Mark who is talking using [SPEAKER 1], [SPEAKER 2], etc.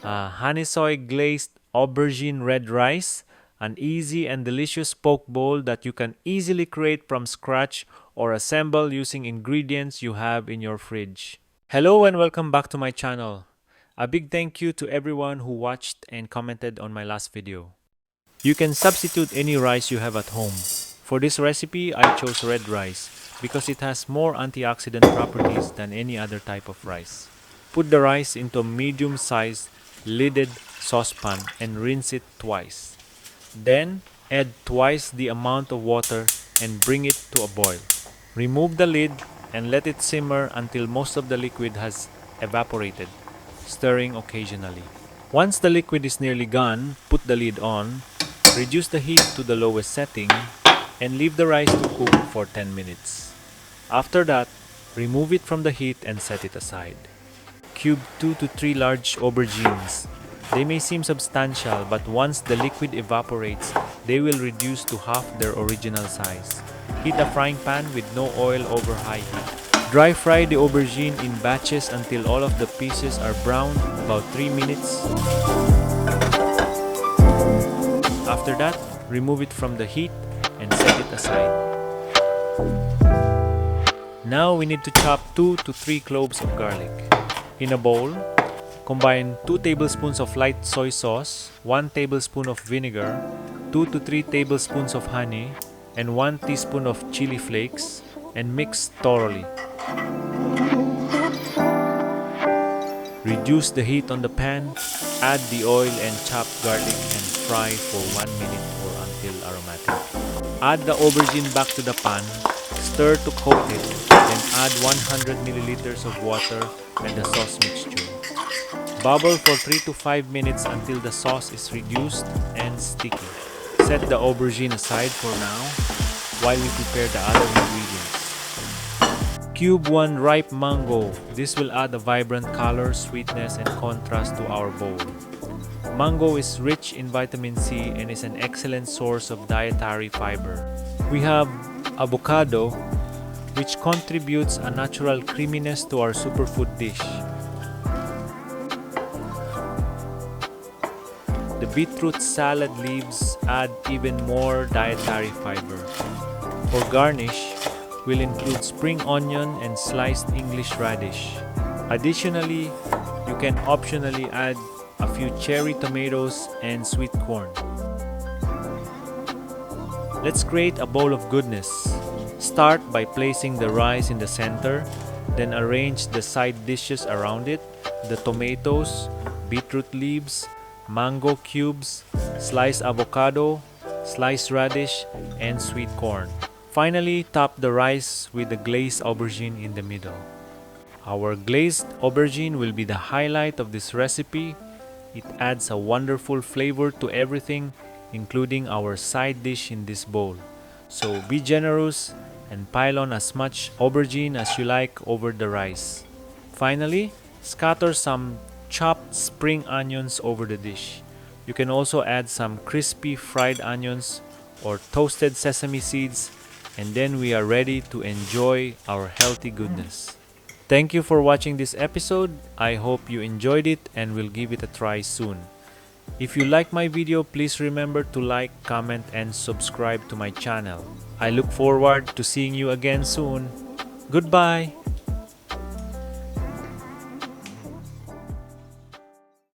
[SPEAKER 1] honey-glazed aubergine red rice, an easy and delicious poke bowl that you can easily create from scratch or assemble using ingredients you have in your fridge. Hello and welcome back to my channel. A big thank you to everyone who watched and commented on my last video. You can substitute any rice you have at home. For this recipe, I chose red rice because it has more antioxidant properties than any other type of rice. Put the rice into a medium-sized lidded saucepan and rinse it twice. Then add twice the amount of water and bring it to a boil. Remove the lid and let it simmer until most of the liquid has evaporated, stirring occasionally. Once the liquid is nearly gone, put the lid on, reduce the heat to the lowest setting, and leave the rice to cook for 10 minutes. After that, remove it from the heat and set it aside. Cube 2 to 3 large aubergines. They may seem substantial, but once the liquid evaporates, they will reduce to half their original size. Heat a frying pan with no oil over high heat. Dry fry the aubergine in batches until all of the pieces are brown, about 3 minutes. After that, remove it from the heat and set it aside. Now we need to chop 2 to 3 cloves of garlic. In a bowl, combine 2 tablespoons of light soy sauce, 1 tablespoon of vinegar, 2 to 3 tablespoons of honey, and 1 teaspoon of chili flakes, and mix thoroughly. Reduce the heat on the pan, add the oil and chopped garlic and fry for 1 minute or until aromatic. Add the aubergine back to the pan, stir to coat it, then add 100 milliliters of water and the sauce mixture. Bubble for 3 to 5 minutes until the sauce is reduced and sticky. Set the aubergine aside for now while we prepare the other ingredients. Cube 1 ripe mango. This will add a vibrant color, sweetness, and contrast to our bowl. Mango is rich in vitamin C and is an excellent source of dietary fiber. We have avocado, which contributes a natural creaminess to our superfood dish. The beetroot salad leaves add even more dietary fiber. For garnish, we'll include spring onion and sliced English radish. Additionally, you can optionally add a few cherry tomatoes and sweet corn. Let's create a bowl of goodness. Start by placing the rice in the center, then arrange the side dishes around it, the tomatoes, beetroot leaves, mango cubes, sliced avocado, sliced radish, and sweet corn. Finally, top the rice with the glazed aubergine in the middle. Our glazed aubergine will be the highlight of this recipe. It adds a wonderful flavor to everything, including our side dish in this bowl. So be generous and pile on as much aubergine as you like over the rice. Finally, scatter some chopped spring onions over the dish. You can also add some crispy fried onions or toasted sesame seeds, and then we are ready to enjoy our healthy goodness. Thank you for watching this episode. I hope you enjoyed it and will give it a try soon. If you like my video, please remember to like, comment, and subscribe to my channel. I look forward to seeing you again soon. Goodbye!